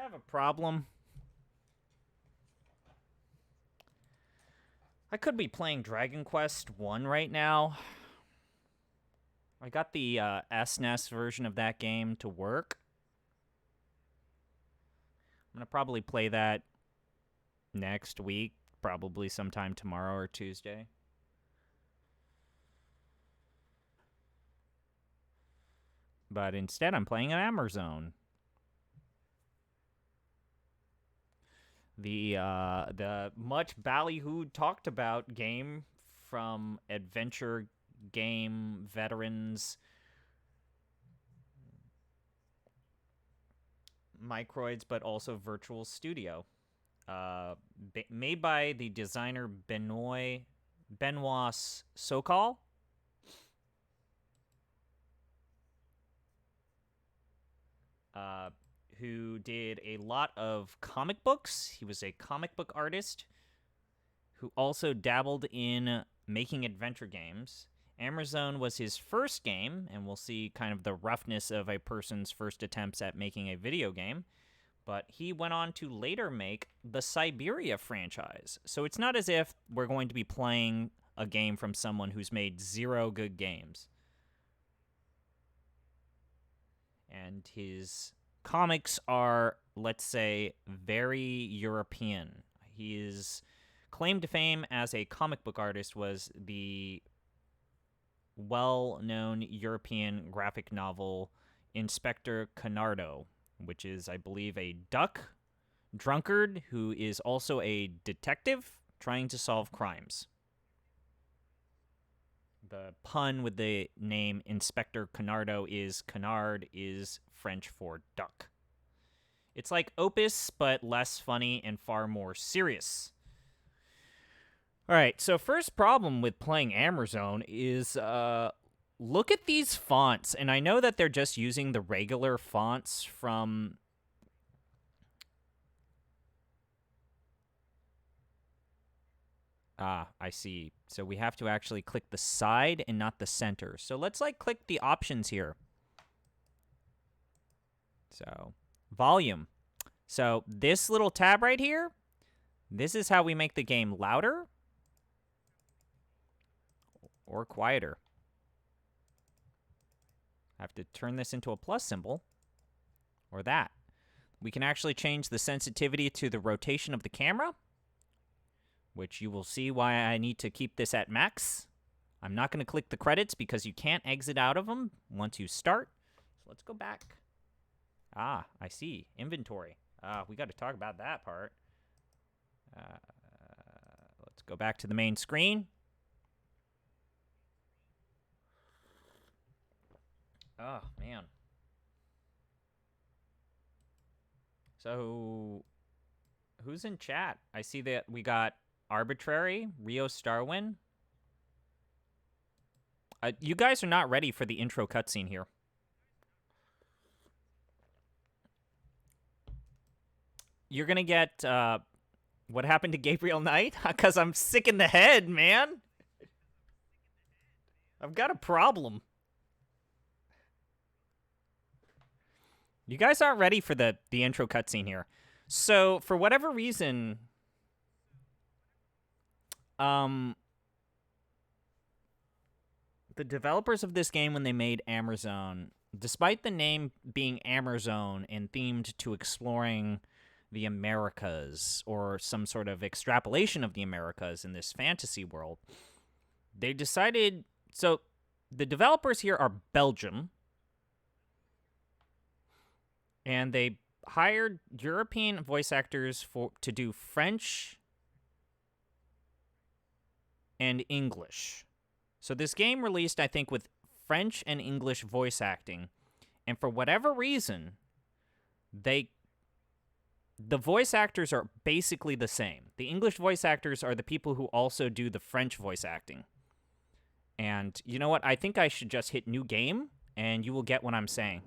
I have a problem. I could be playing Dragon Quest 1 right now. I got the SNES version of that game to work. I'm going to probably play that next week, probably sometime tomorrow or Tuesday. But instead, I'm playing an Amerzone. The much ballyhooed talked about game from adventure game veterans Microids, but also Virtual Studio. Made by the designer Benoît Sokal. Who did a lot of comic books. He was a comic book artist who also dabbled in making adventure games. Amerzone was his first game, and we'll see kind of the roughness of a person's first attempts at making a video game. But he went on to later make the Syberia franchise. So it's not as if we're going to be playing a game from someone who's made 0 good games. And his comics are, let's say, very European. His claim to fame as a comic book artist was the well-known European graphic novel Inspector Canardo, which is, I believe, a duck drunkard who is also a detective trying to solve crimes. The pun with the name Inspector Canardo is canard is French for duck. It's like Opus, but less funny and far more serious. All right, so first problem with playing Amerzone is look at these fonts. And I know that they're just using the regular fonts from... Ah, I see. So we have to actually click the side and not the center. So let's click the options here. So volume. So this little tab right here, this is how we make the game louder or quieter. I have to turn this into a plus symbol or that. We can actually change the sensitivity to the rotation of the camera, which you will see why I need to keep this at max. I'm not going to click the credits because you can't exit out of them once you start. So let's go back. Ah, I see. Inventory. We got to talk about that part. Let's go back to the main screen. Oh, man. So, who's in chat? I see that we got Arbitrary, Rio Starwin. You guys are not ready for the intro cutscene here. You're going to get what happened to Gabriel Knight? Because I'm sick in the head, man. I've got a problem. You guys aren't ready for the intro cutscene here. So, for whatever reason... the developers of this game, when they made Amerzone, despite the name being Amerzone and themed to exploring the Americas or some sort of extrapolation of the Americas in this fantasy world, they decided... So, the developers here are Belgium, and they hired European voice actors to do French and English. So this game released, I think, with French and English voice acting. And for whatever reason, the voice actors are basically the same. The English voice actors are the people who also do the French voice acting. And you know what? I think I should just hit new game, and you will get what I'm saying.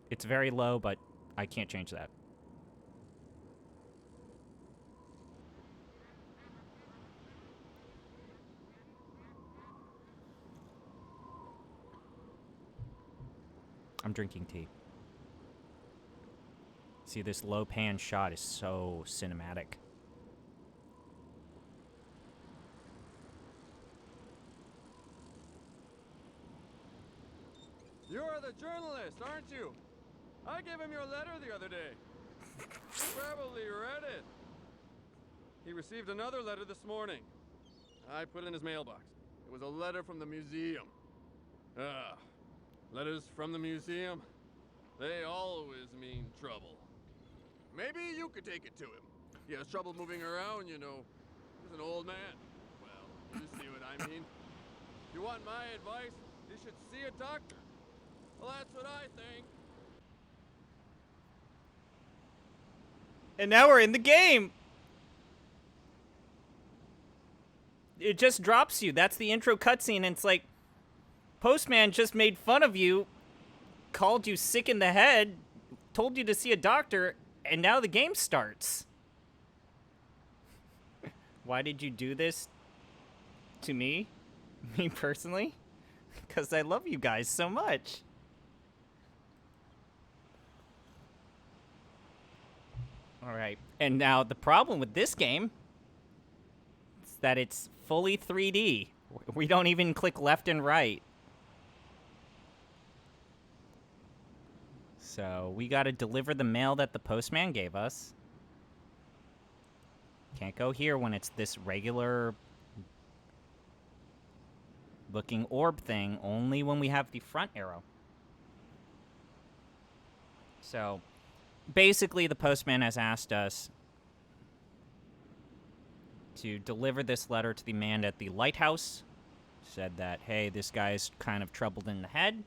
It's very low, but I can't change that. I'm drinking tea. See, this low pan shot is so cinematic. You're the journalist, aren't you? I gave him your letter the other day. He probably read it. He received another letter this morning. I put it in his mailbox. It was a letter from the museum. Letters from the museum? They always mean trouble. Maybe you could take it to him. He has trouble moving around, you know. He's an old man. Well, you see what I mean. If you want my advice, you should see a doctor. Well, that's what I think. And now we're in the game! It just drops you. That's the intro cutscene, and it's like, Postman just made fun of you, called you sick in the head, told you to see a doctor, and now the game starts. Why did you do this to me? Me personally? Because I love you guys so much. Alright, and now the problem with this game is that it's fully 3D. We don't even click left and right. So we gotta deliver the mail that the postman gave us. Can't go here when it's this regular looking orb thing, only when we have the front arrow. So basically the postman has asked us to deliver this letter to the man at the lighthouse. Said that, hey, this guy's kind of troubled in the head.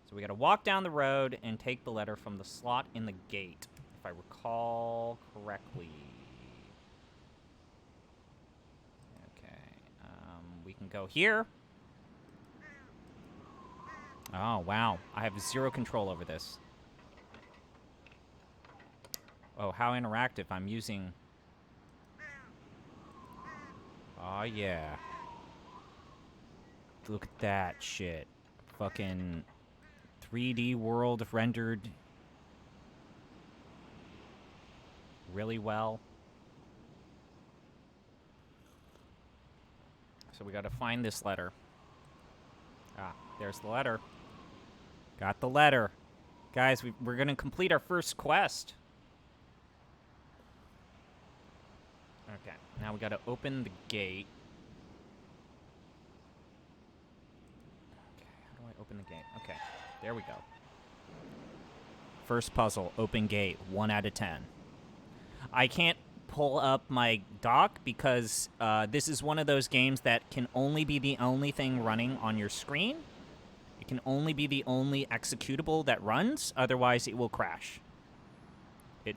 So we gotta walk down the road and take the letter from the slot in the gate, if I recall correctly. Okay, we can go here. Oh, wow. I have zero control over this. Oh, how interactive. I'm using... Oh, yeah. Look at that shit. Fucking 3D world rendered really well. So we gotta find this letter. Ah, there's the letter. Got the letter. Guys, we're gonna complete our first quest. Okay, now we gotta open the gate. Okay, how do I open the gate? Okay, there we go. First puzzle, open gate, 1 out of 10. I can't pull up my dock because this is one of those games that can only be the only thing running on your screen. It can only be the only executable that runs, otherwise it will crash.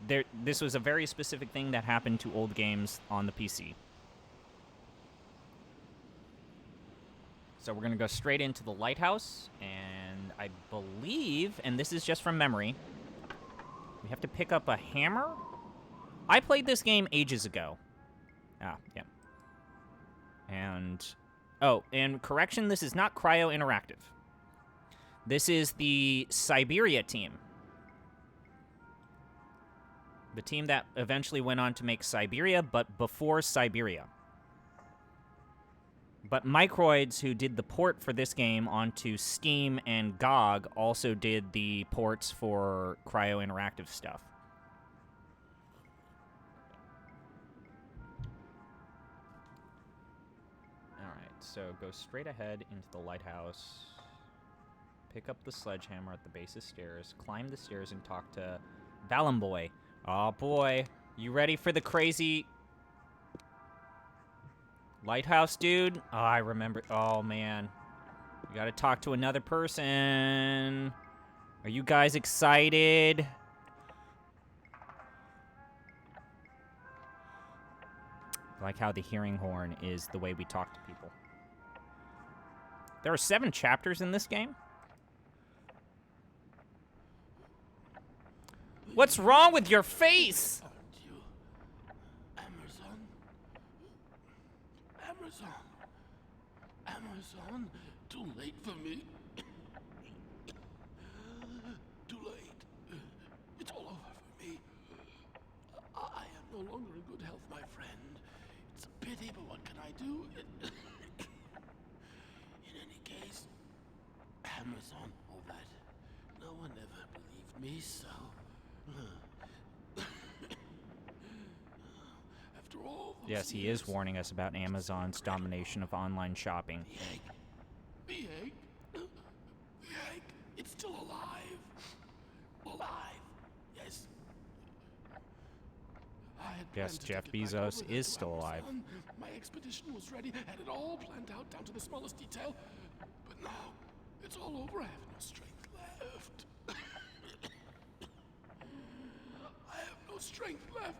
This was a very specific thing that happened to old games on the PC. So we're going to go straight into the lighthouse, and I believe, and this is just from memory, we have to pick up a hammer? I played this game ages ago. Ah, yeah. And, oh, and correction, this is not Cryo Interactive. This is the Syberia team. The team that eventually went on to make Syberia, but before Syberia. But Microids, who did the port for this game onto Steam and GOG, also did the ports for Cryo Interactive stuff. Alright, so go straight ahead into the lighthouse. Pick up the sledgehammer at the base of stairs. Climb the stairs and talk to Valenboy. Oh boy, you ready for the crazy lighthouse dude? Oh, I remember. Oh man, we gotta talk to another person. Are you guys excited? I like how the hearing horn is the way we talk to people. There are 7 chapters in this game. What's wrong with your face? Aren't you Amerzone? Amerzone? Amerzone? Too late for me. pity, but what can I do? In any case, Amerzone, all that. No one ever believed me, so... After all those Yes, he years, is warning us about Amazon's domination of online shopping. The egg? The egg? It's still alive. Alive. Yes. I had Yes, planned to Jeff take it back Bezos over there is to still alive. Amerzone. My expedition was ready, had it all planned out down to the smallest detail. But now, it's all over. I have no strength left. I have no strength left.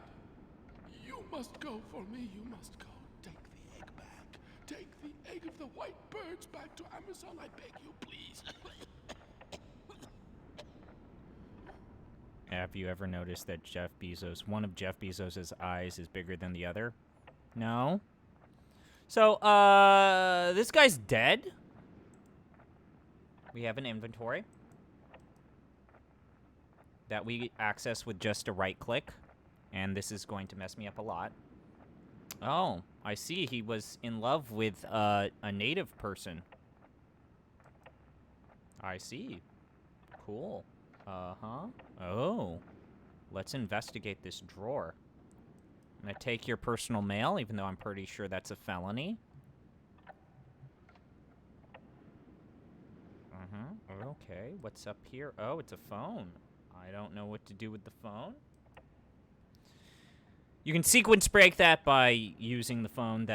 You must go for me. You must go. Take the egg back. Take the egg of the white birds back to Amerzone. I beg you, please. Have you ever noticed that one of Jeff Bezos' eyes is bigger than the other? No? So, this guy's dead. We have an inventory that we access with just a right click. And this is going to mess me up a lot. Oh, I see. He was in love with a native person. I see. Cool. Uh-huh. Oh. Let's investigate this drawer. I'm gonna take your personal mail, even though I'm pretty sure that's a felony. Uh-huh. Okay. What's up here? Oh, it's a phone. I don't know what to do with the phone. You can sequence break that by using the phone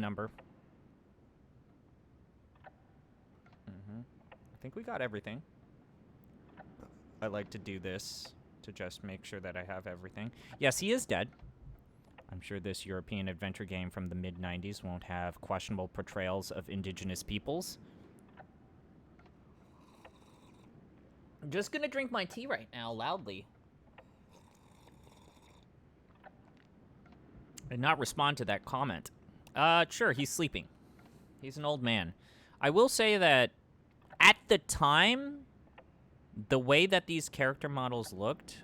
number. I think we got everything. I like to do this to just make sure that I have everything. Yes, he is dead. I'm sure this European adventure game from the mid-90s won't have questionable portrayals of indigenous peoples. I'm just gonna drink my tea right now, loudly. And not respond to that comment. Sure, he's sleeping. He's an old man. I will say that at the time, the way that these character models looked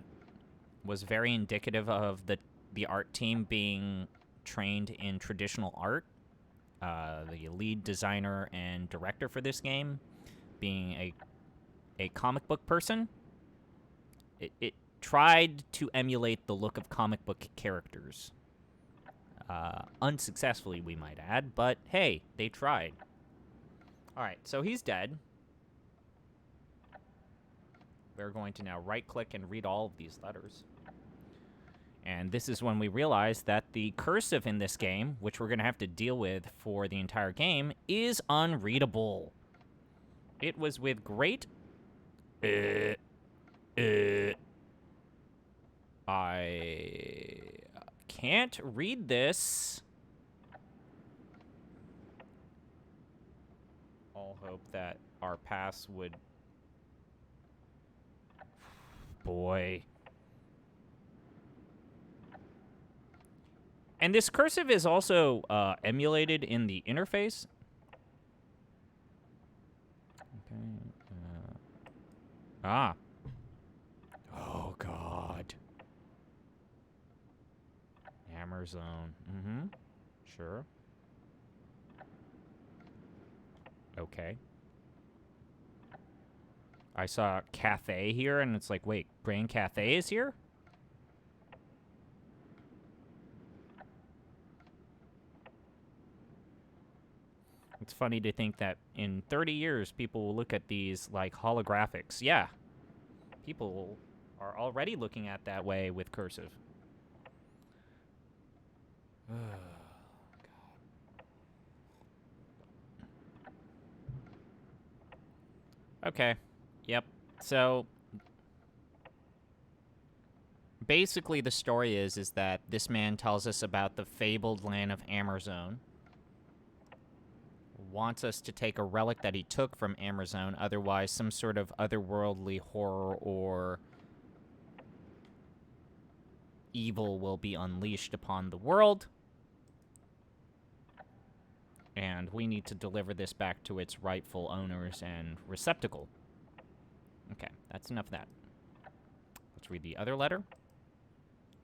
was very indicative of the art team being trained in traditional art. The lead designer and director for this game being a comic book person. It tried to emulate the look of comic book characters. Unsuccessfully, we might add, but hey, they tried. Alright, so he's dead. We're going to now right-click and read all of these letters. And this is when we realize that the cursive in this game, which we're going to have to deal with for the entire game, is unreadable. It was with great... I can't read this. I'll hope that our pass would... Boy. And this cursive is also emulated in the interface. Okay. Oh, God. Amerzone. Mm-hmm. Sure. Okay. I saw Cafe here, and it's like, wait, Brain Cafe is here? It's funny to think that in 30 years, people will look at these like holographics. Yeah. People are already looking at that way with cursive. Oh, God. Okay. Yep. So basically the story is that this man tells us about the fabled land of Amerzone. Wants us to take a relic that he took from Amerzone, otherwise some sort of otherworldly horror or evil will be unleashed upon the world. And we need to deliver this back to its rightful owners and receptacle. Okay, that's enough of that. Let's read the other letter.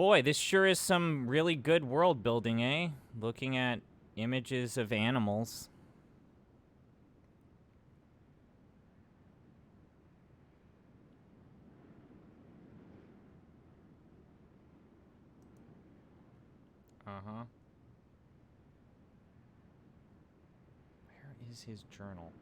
Boy, this sure is some really good world building, eh? Looking at images of animals. Uh-huh. Where is his journal?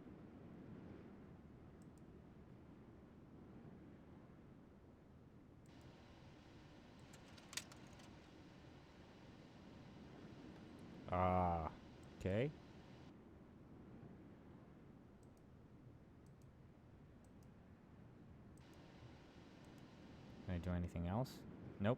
Ah, okay. Can I do anything else? Nope.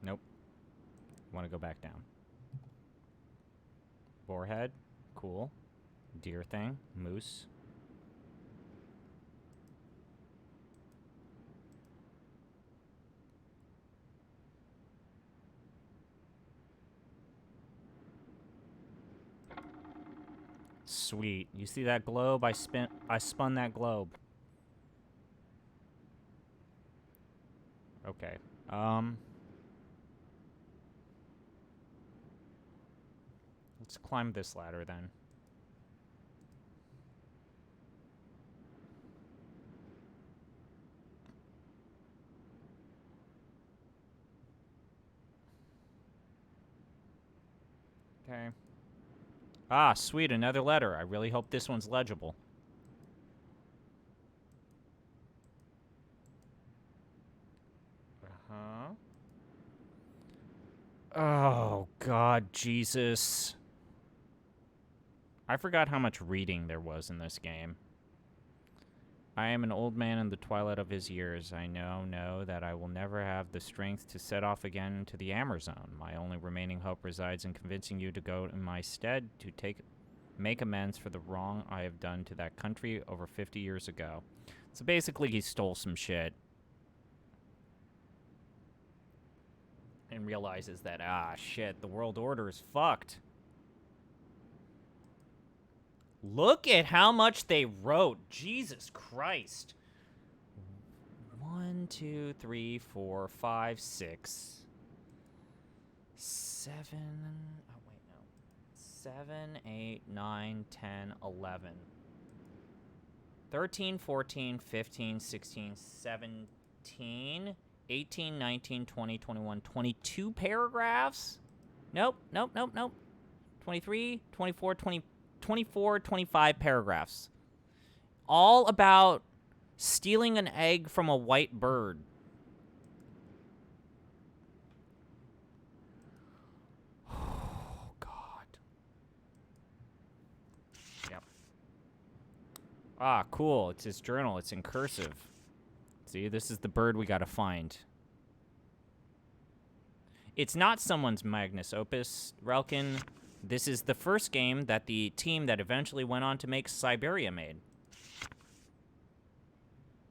Nope. Want to go back down. Boarhead. Cool. Deer thing. Moose. Sweet. You see that globe? I spun that globe. Okay. Let's climb this ladder then. Okay. Ah, sweet, another letter. I really hope this one's legible. Uh-huh. Oh, God, Jesus. I forgot how much reading there was in this game. I am an old man in the twilight of his years. I know that I will never have the strength to set off again to the Amerzone. My only remaining hope resides in convincing you to go in my stead to make amends for the wrong I have done to that country over 50 years ago. So basically, he stole some shit. And realizes that, ah, shit, the world order is fucked. Look at how much they wrote. Jesus Christ. 1, 2, 3, 4, 5, 6, 7. Oh, wait, no. 7, 8, 9, 10, 11. 13, 14, 15, 16, 17, 18, 19, 20, 21, 22 paragraphs? Nope. 23, 24, 24, 25 paragraphs. All about stealing an egg from a white bird. Oh, God. Yep. Ah, cool. It's his journal. It's in cursive. See, this is the bird we gotta find. It's not someone's magnus opus, Relkin. This is the first game that the team that eventually went on to make Syberia made.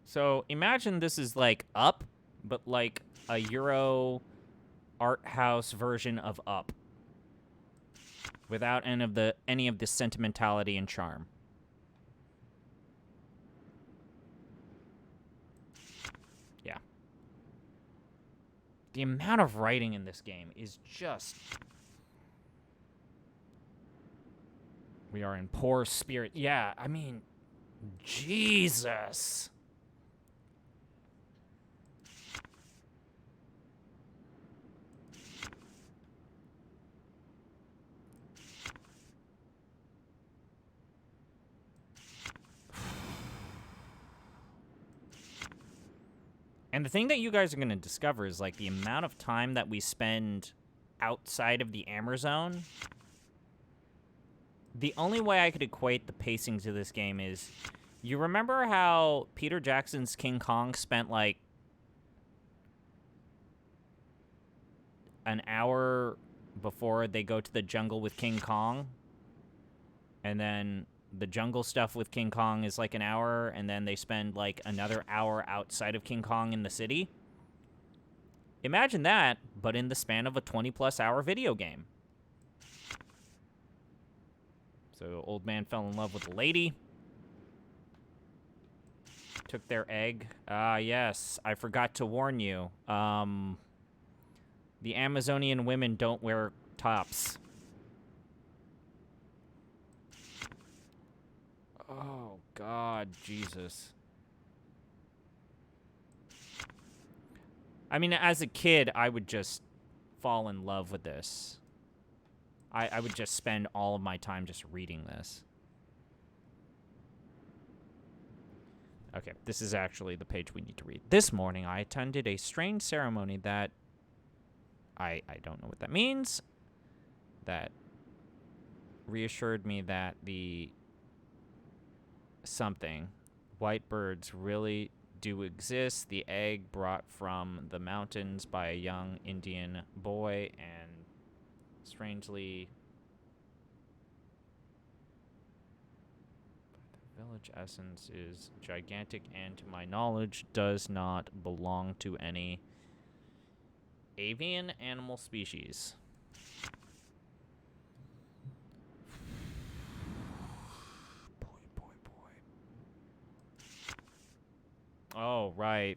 So imagine this is like Up, but like a Euro art house version of Up. Without any of the sentimentality and charm. Yeah. The amount of writing in this game is just... We are in poor spirit. Yeah, I mean, Jesus. And the thing that you guys are going to discover is, like, the amount of time that we spend outside of the Amerzone. The only way I could equate the pacing to this game is, you remember how Peter Jackson's King Kong spent, like, an hour before they go to the jungle with King Kong? And then the jungle stuff with King Kong is like an hour, and then they spend like another hour outside of King Kong in the city? Imagine that, but in the span of a 20-plus hour video game. So old man fell in love with a lady. Took their egg. Yes, I forgot to warn you. The Amazonian women don't wear tops. Oh, God, Jesus. I mean, as a kid, I would just fall in love with this. I would just spend all of my time just reading this. Okay, this is actually the page we need to read. This morning, I attended a strange ceremony that... I don't know what that means. That reassured me that the... something. White birds really do exist. The egg brought from the mountains by a young Indian boy, and strangely... the village essence is gigantic and, to my knowledge, does not belong to any avian animal species. Boy. Oh, right.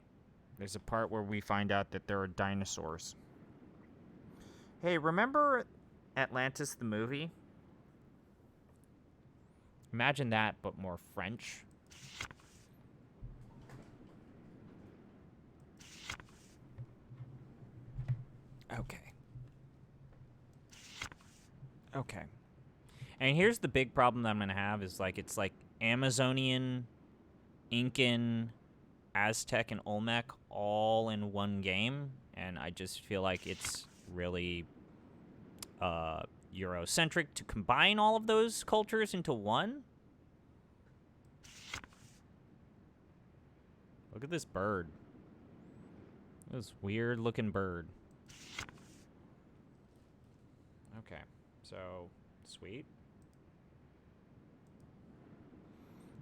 There's a part where we find out that there are dinosaurs. Hey, remember Atlantis the movie? Imagine that, but more French. Okay. And here's the big problem that I'm going to have is, like, it's like Amazonian, Incan, Aztec, and Olmec all in one game. And I just feel like it's really Eurocentric to combine all of those cultures into one. Look at this bird. This weird-looking bird. Okay, so, sweet.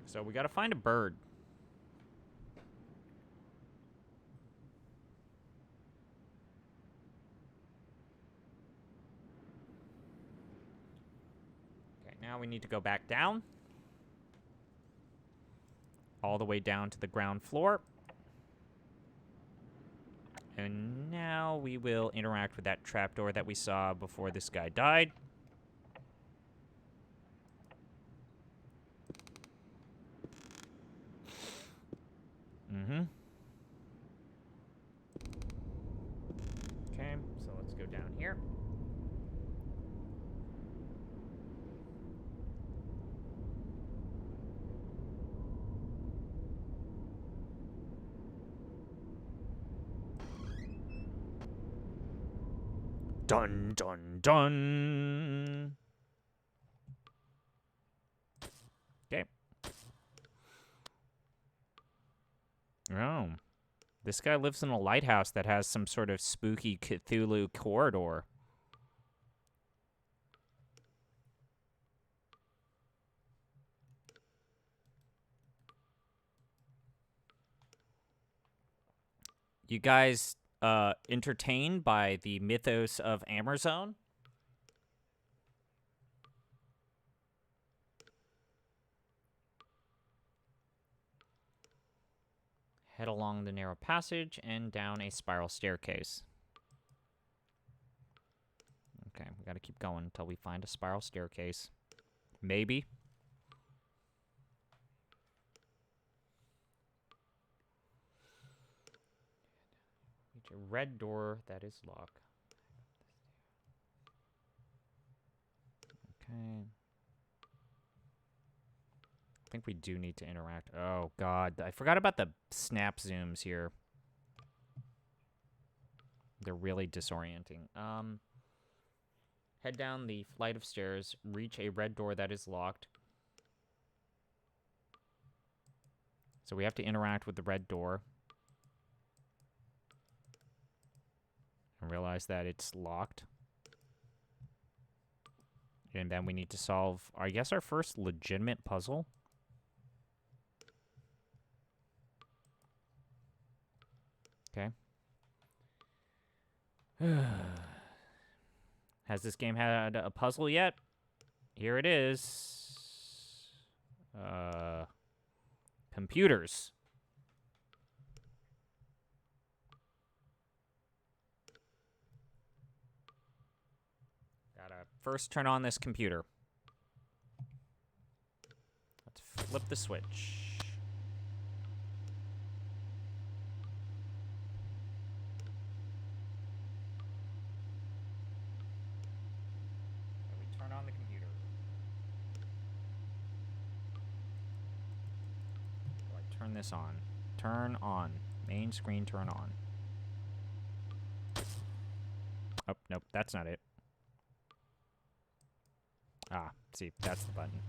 So we gotta find a bird. Okay, now we need to go back down. All the way down to the ground floor. And now we will interact with that trapdoor that we saw before this guy died. Okay, so let's go down here. Dun, dun, dun. Okay. Oh. This guy lives in a lighthouse that has some sort of spooky Cthulhu corridor. You guys entertained by the mythos of Amerzone? Head along the narrow passage and down a spiral staircase. Okay, we gotta keep going until we find a spiral staircase. Maybe. Reach a red door that is locked. Okay. I think we do need to interact. Oh, God. I forgot about the snap zooms here. They're really disorienting. Head down the flight of stairs. Reach a red door that is locked. So we have to interact with the red door. And realize that it's locked. And then we need to solve, I guess, our first legitimate puzzle. Okay. Has this game had a puzzle yet? Here it is. Computers. Gotta first turn on this computer. Let's flip the switch. And we turn on the computer. Do I turn this on? Turn on. Main screen turn on. Oh, nope, that's not it. Ah, see, that's the button.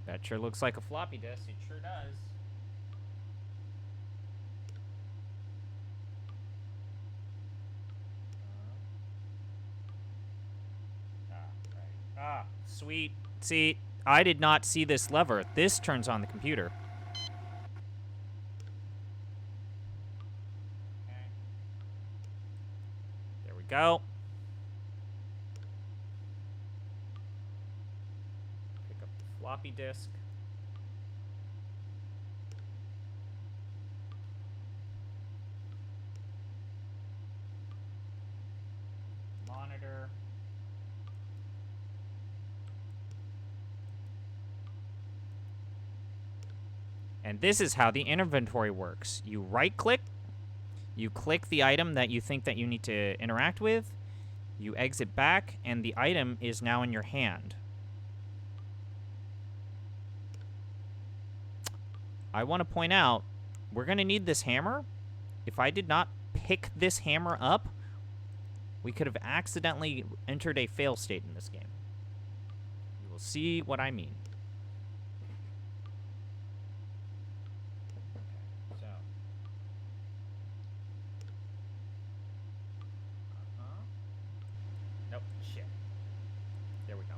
That sure looks like a floppy disk. It sure does. Ah, sweet. See, I did not see this lever. This turns on the computer. Okay. There we go. Pick up the floppy disk. Monitor. And this is how the inventory works. You right-click, you click the item that you think that you need to interact with, you exit back, and the item is now in your hand. I want to point out, we're going to need this hammer. If I did not pick this hammer up, we could have accidentally entered a fail state in this game. You will see what I mean. Okay, so. Nope, shit. There we go.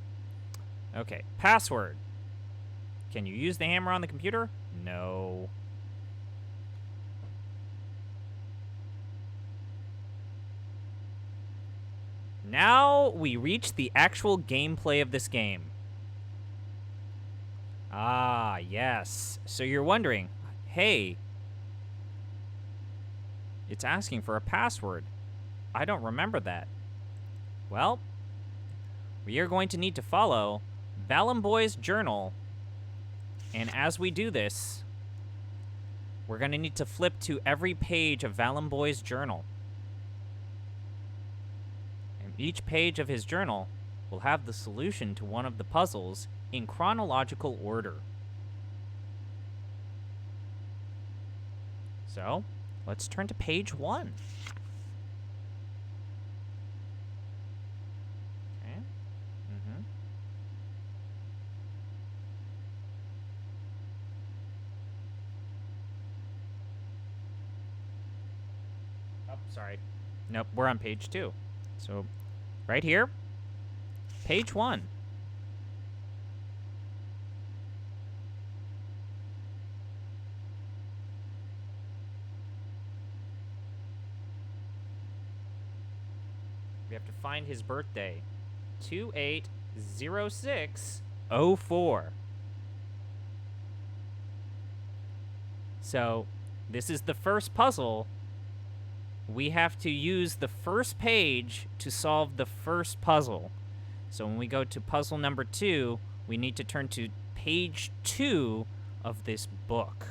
Okay, password. Can you use the hammer on the computer? No. Now we reach the actual gameplay of this game. Ah, yes. So you're wondering, hey, it's asking for a password. I don't remember that. Well, we are going to need to follow Valenboy's journal. And as we do this, we're going to need to flip to every page of Valenboy's journal. And each page of his journal will have the solution to one of the puzzles in chronological order. So, let's turn to page 1. Okay. Oh, sorry. Nope, we're on page 2. So, right here, page 1. We have to find his birthday. 280604. So, this is the first puzzle. We have to use the first page to solve the first puzzle. So when we go to puzzle number 2, we need to turn to page 2 of this book.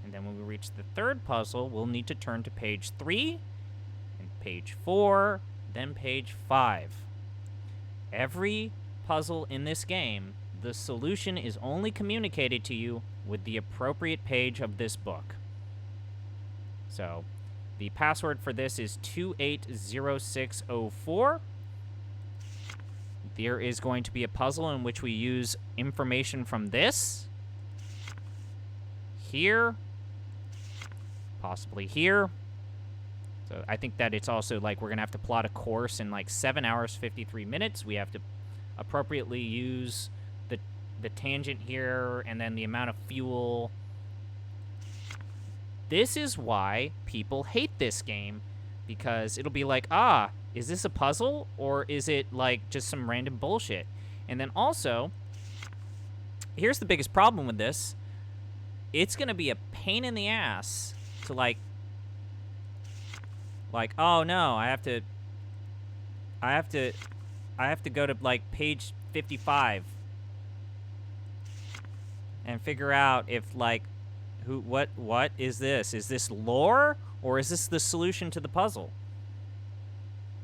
And then when we reach the third puzzle, we'll need to turn to page 3, and page 4, then page 5. Every puzzle in this game, the solution is only communicated to you with the appropriate page of this book. So, the password for this is 280604. There is going to be a puzzle in which we use information from this. Here. Possibly here. So I think that it's also like we're going to have to plot a course in like 7 hours, 53 minutes. We have to appropriately use the tangent here and then the amount of fuel. This is why people hate this game, because it'll be like, ah, is this a puzzle or is it like just some random bullshit? And then also, here's the biggest problem with this. It's going to be a pain in the ass to like, oh no, I have to go to like page 55 and figure out if like what is this? Is this lore or is this the solution to the puzzle?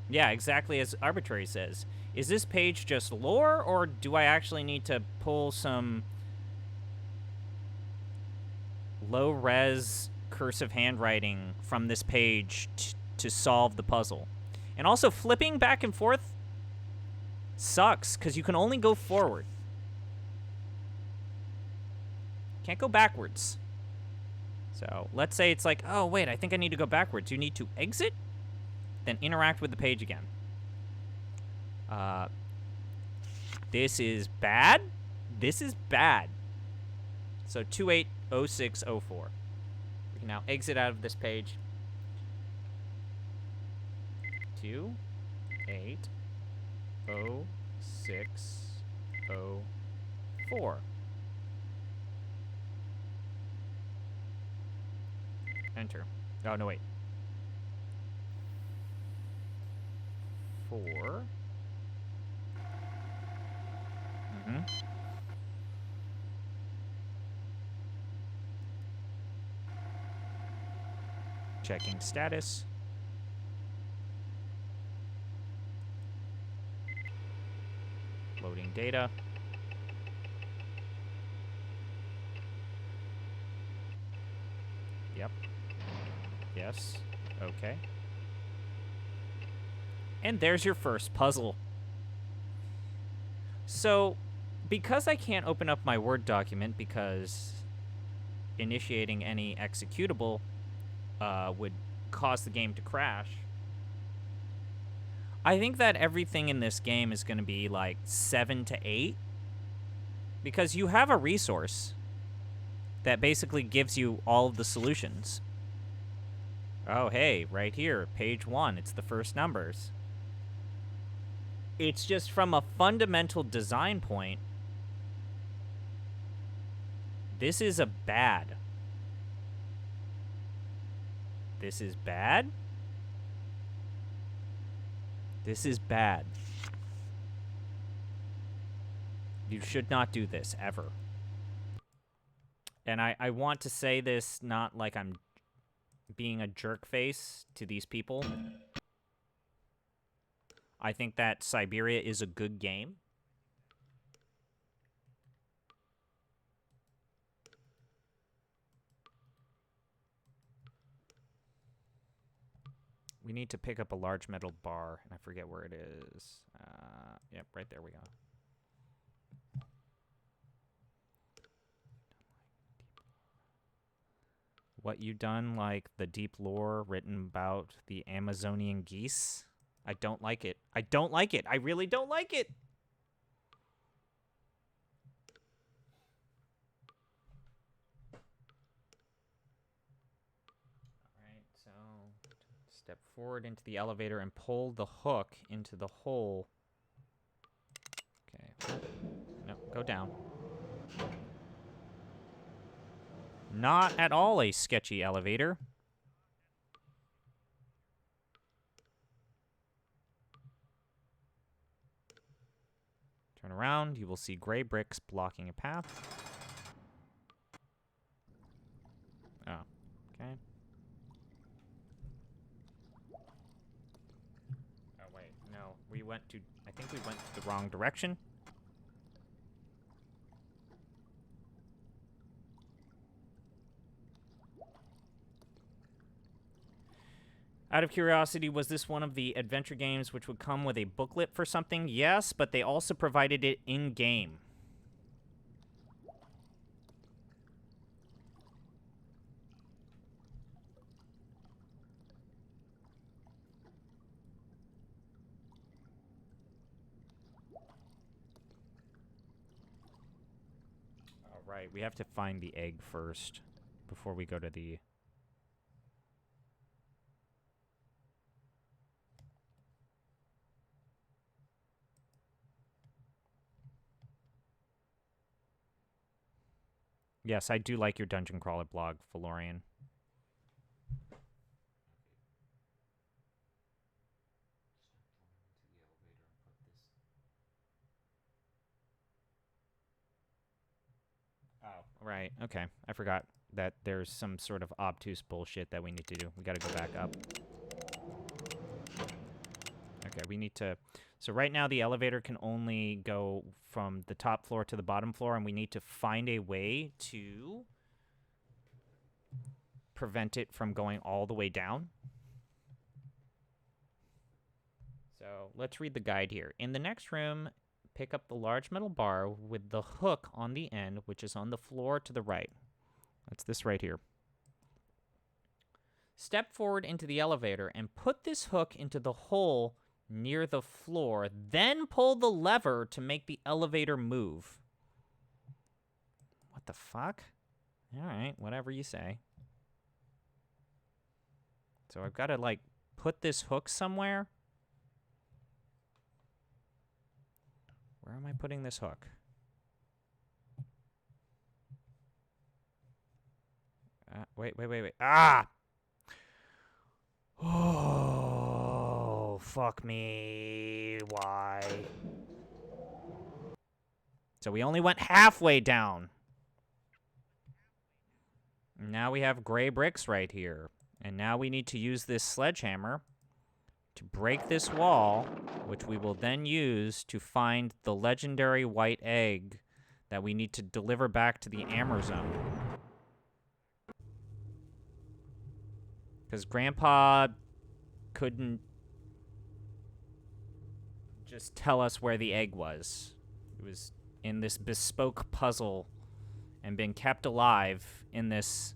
Yeah, exactly as Arbitrary says. Is this page just lore or do I actually need to pull some low-res cursive handwriting from this page to solve the puzzle? And also, flipping back and forth sucks, because you can only go forward. Can't go backwards. So, let's say it's like, oh, wait, I think I need to go backwards. You need to exit, then interact with the page again. This is bad. This is bad. So, 280604. We can now exit out of this page. 280604. Enter. Oh, no, wait. 4. Mm-hmm. Checking status. Loading data. Yep. Yes. Okay. And there's your first puzzle. So, because I can't open up my Word document because initiating any executable would cause the game to crash, I think that everything in this game is going to be like 7 to 8, because you have a resource that basically gives you all of the solutions. Oh, hey, right here, page 1, it's the first numbers. It's just from a fundamental design point, this is a bad. This is bad. This is bad. You should not do this, ever. And I want to say this not like I'm being a jerk face to these people. I think that Syberia is a good game. We need to pick up a large metal bar, and I forget where it is. Yep, right there we go. What you done, like the deep lore written about the Amazonian geese? I don't like it. I don't like it. I really don't like it. So, step forward into the elevator and pull the hook into the hole. Okay. No, go down. Not at all a sketchy elevator. Turn around, you will see gray bricks blocking a path. Oh, okay. Oh, wait, no. We went to... I think we went the wrong direction. Out of curiosity, was this one of the adventure games which would come with a booklet for something? Yes, but they also provided it in-game. All right, we have to find the egg first before we go to the... Yes, I do like your dungeon crawler blog, Valorian. Oh, right. Okay. I forgot that there's some sort of obtuse bullshit that we need to do. We gotta go back up. Okay, we need to... So right now the elevator can only go from the top floor to the bottom floor, and we need to find a way to prevent it from going all the way down. So let's read the guide here. In the next room, pick up the large metal bar with the hook on the end, which is on the floor to the right. That's this right here. Step forward into the elevator and put this hook into the hole near the floor. Then pull the lever to make the elevator move. What the fuck? All right, whatever you say. So I've got to, like, put this hook somewhere. Where am I putting this hook? Wait. Ah! Oh, fuck me. Why? So we only went halfway down. Now we have gray bricks right here. And now we need to use this sledgehammer to break this wall, which we will then use to find the legendary white egg that we need to deliver back to the Amerzone. Because Grandpa couldn't just tell us where the egg was. It was in this bespoke puzzle and been kept alive in this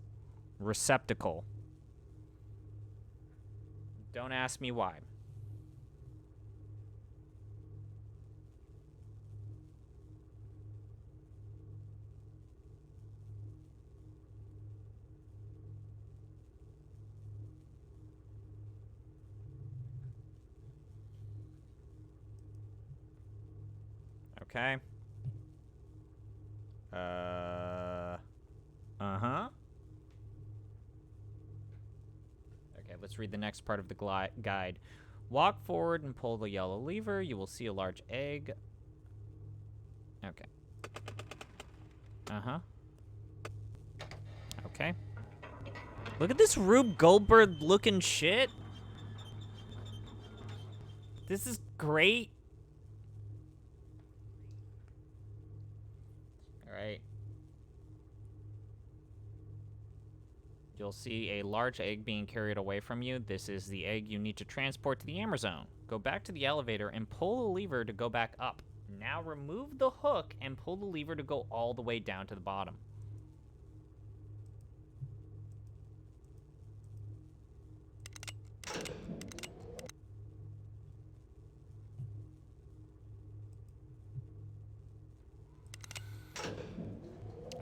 receptacle. Don't ask me why. Okay. Uh-huh. Okay, let's read the next part of the guide. Walk forward and pull the yellow lever. You will see a large egg. Okay. Uh-huh. Okay. Look at this Rube Goldberg-looking shit. This is great. All right. You'll see a large egg being carried away from you. This is the egg you need to transport to the Amerzone. Go back to the elevator and pull the lever to go back up. Now remove the hook and pull the lever to go all the way down to the bottom.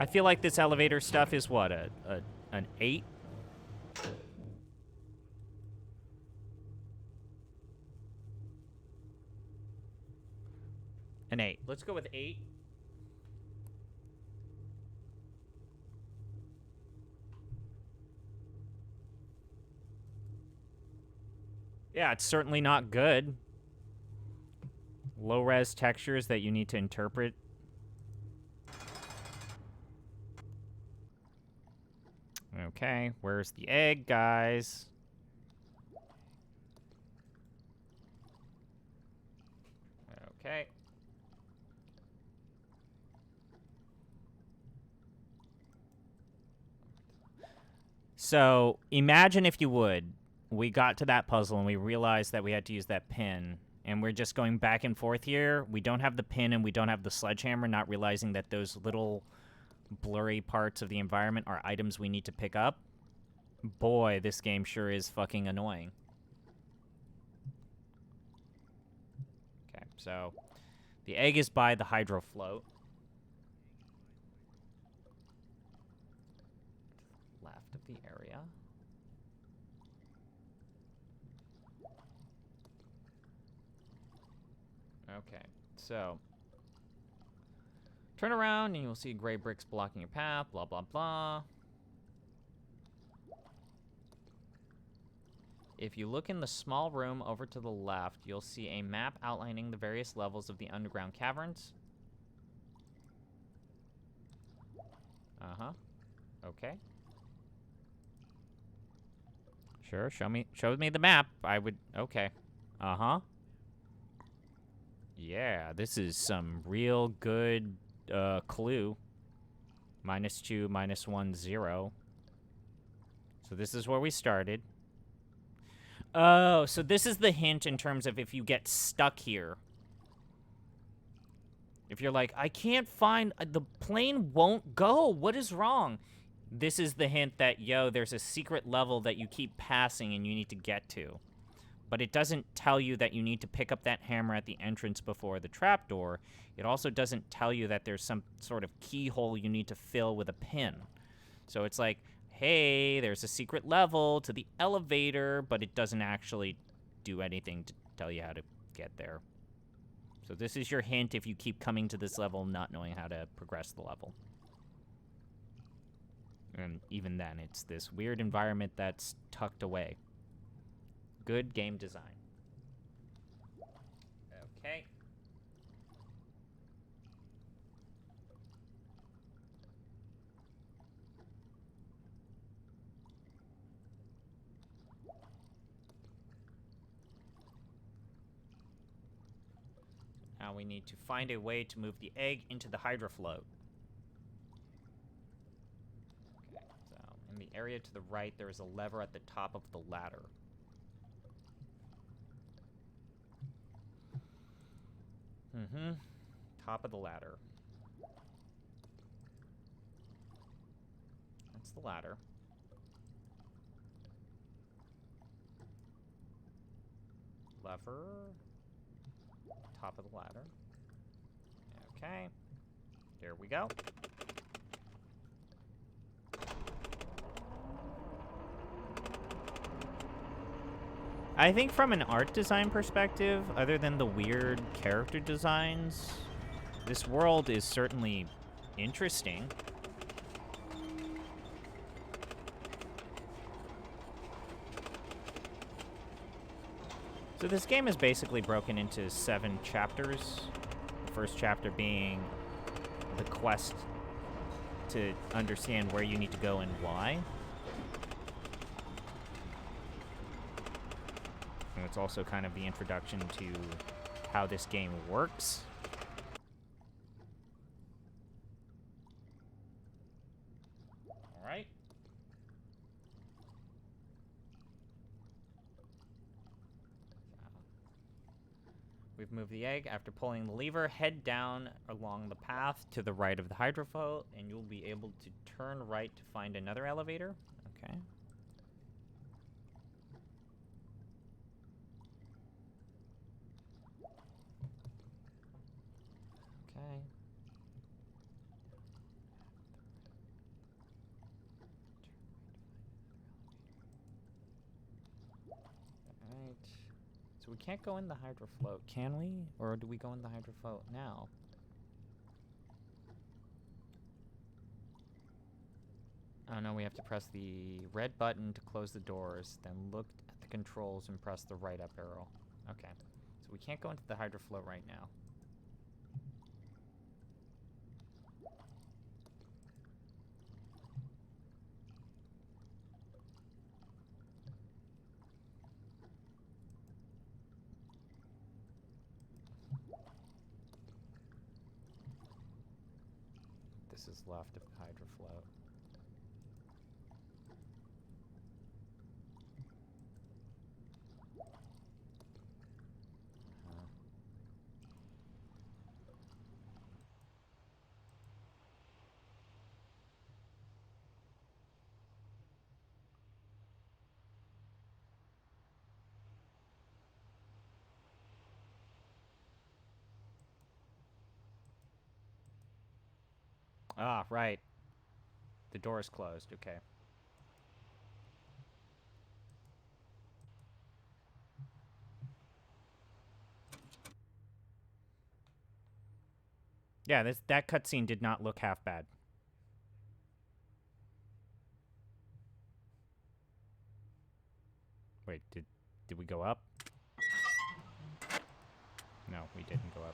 I feel like this elevator stuff is what, an 8? An 8. Let's go with 8. Yeah, it's certainly not good. Low-res textures that you need to interpret. Okay, where's the egg, guys? Okay. So, imagine if you would, we got to that puzzle and we realized that we had to use that pin, and we're just going back and forth here. We don't have the pin and we don't have the sledgehammer, not realizing that those little blurry parts of the environment are items we need to pick up. Boy, this game sure is fucking annoying. Okay, so the egg is by the hydro float. Left of the area. Okay, so Turn around and you'll see gray bricks blocking your path, blah, blah, blah. If you look in the small room over to the left, you'll see a map outlining the various levels of the underground caverns. Uh-huh. Okay. Sure, show me the map. I would, okay. Uh-huh. Yeah, this is some real good, clue. -2, -1, 0. So this is where we started. Oh, so this is the hint in terms of if you get stuck here. If you're like, I can't find, the plane won't go. What is wrong? This is the hint that, yo, there's a secret level that you keep passing and you need to get to. But it doesn't tell you that you need to pick up that hammer at the entrance before the trapdoor. It also doesn't tell you that there's some sort of keyhole you need to fill with a pin. So it's like, hey, there's a secret level to the elevator, but it doesn't actually do anything to tell you how to get there. So this is your hint if you keep coming to this level not knowing how to progress the level. And even then, it's this weird environment that's tucked away. Good game design. Okay. Now we need to find a way to move the egg into the hydrofloat. Okay, so in the area to the right, there is a lever at the top of the ladder. Mm-hmm. Top of the ladder. That's the ladder. Lever. Top of the ladder. Okay. Here we go. I think from an art design perspective, other than the weird character designs, this world is certainly interesting. So this game is basically broken into 7 chapters. The first chapter being the quest to understand where you need to go and why. And it's also kind of the introduction to how this game works. All right. We've moved the egg. After pulling the lever, head down along the path to the right of the hydrofoil, and you'll be able to turn right to find another elevator. Okay. Okay. Alright. So we can't go in the hydrofloat, can we? Or do we go in the hydrofloat now? Oh no, we have to press the red button to close the doors, then look at the controls and press the right up arrow. Okay. So we can't go into the hydrofloat right now. This is left of the hydrofloat. Ah, right. The door is closed. Okay. Yeah, that cutscene did not look half bad. Wait, did we go up? No, we didn't go up.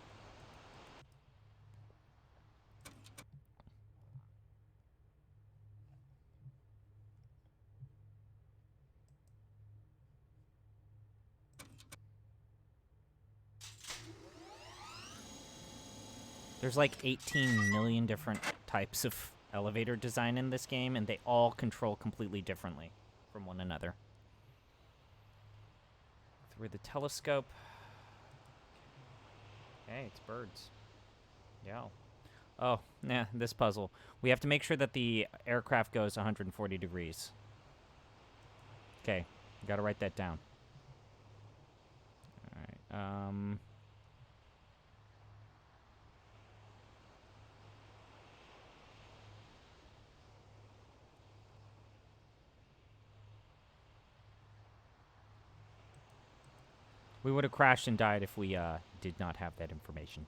There's like 18 million different types of elevator design in this game, and they all control completely differently from one another. Through the telescope. Hey, it's birds. Yeah. Oh, nah, this puzzle. We have to make sure that the aircraft goes 140 degrees. Okay, gotta write that down. Alright, we would have crashed and died if we did not have that information.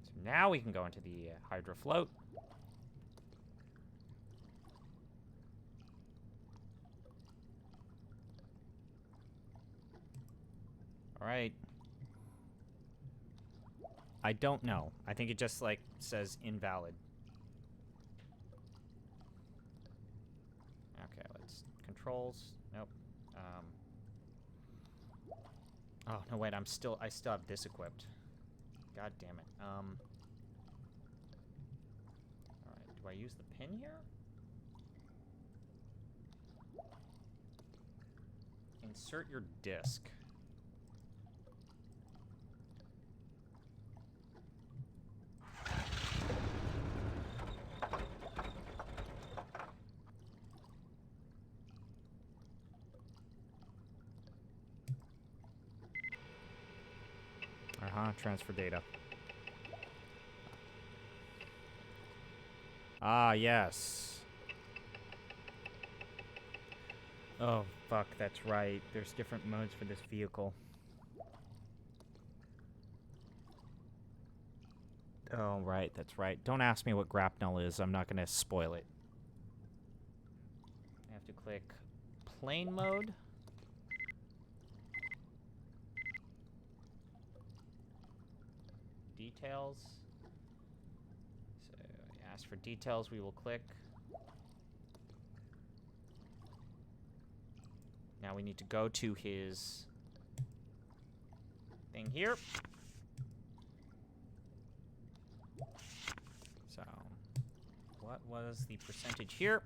So now we can go into the Hydra float. Alright. I don't know. I think it just, like, says invalid. Okay, let's... Controls. Nope. Oh, no, wait, I still have this equipped. God damn it. Alright, do I use the pin here? Insert your disc. Transfer data. Ah, yes. Oh, fuck, that's right. There's different modes for this vehicle. Oh, right, that's right. Don't ask me what grapnel is. I'm not going to spoil it. I have to click plane mode. Details. So, ask for details, we will click. Now we need to go to his thing here. So, what was the percentage here?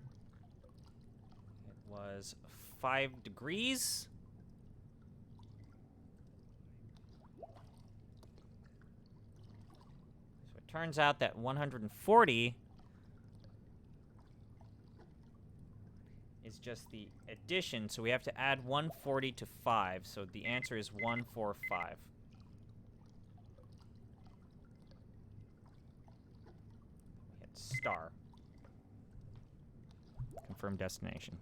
It was 5 degrees. So it turns out that 140 is just the addition, so we have to add 140 to 5, so the answer is 145. Hit star. Confirm destination.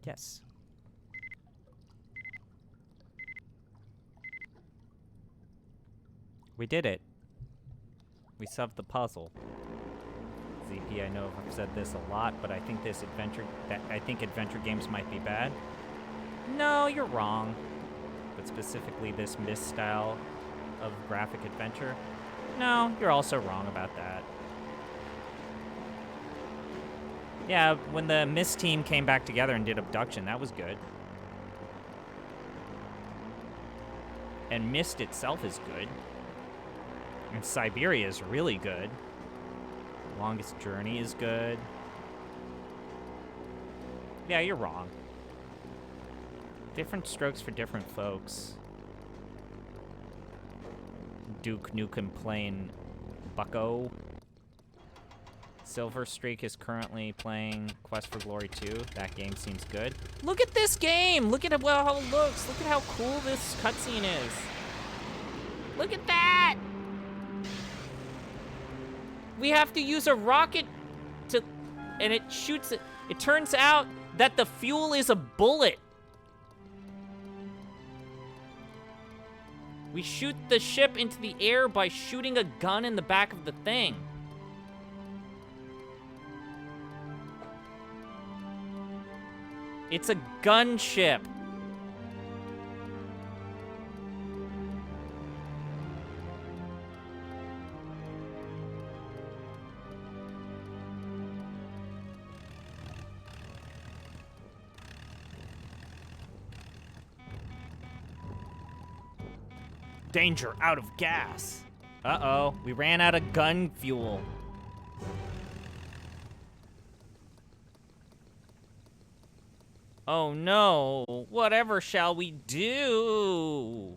Yes. We did it. We solved the puzzle. ZP, I know I've said this a lot, but I think adventure games might be bad. No, you're wrong. But specifically this Myst style of graphic adventure. No, you're also wrong about that. Yeah, when the Myst team came back together and did Abduction, that was good. And Myst itself is good. And Syberia is really good. Longest Journey is good. Yeah, you're wrong. Different strokes for different folks. Duke Nukem playing Bucko. Silver Streak is currently playing Quest for Glory 2. That game seems good. Look at this game! Look at how it looks. Look at how cool this cutscene is. Look at that! We have to use a rocket to... and it shoots it. It turns out that the fuel is a bullet. We shoot the ship into the air by shooting a gun in the back of the thing. It's a gunship. Danger, out of gas. Uh-oh, we ran out of gun fuel. Oh no, whatever shall we do?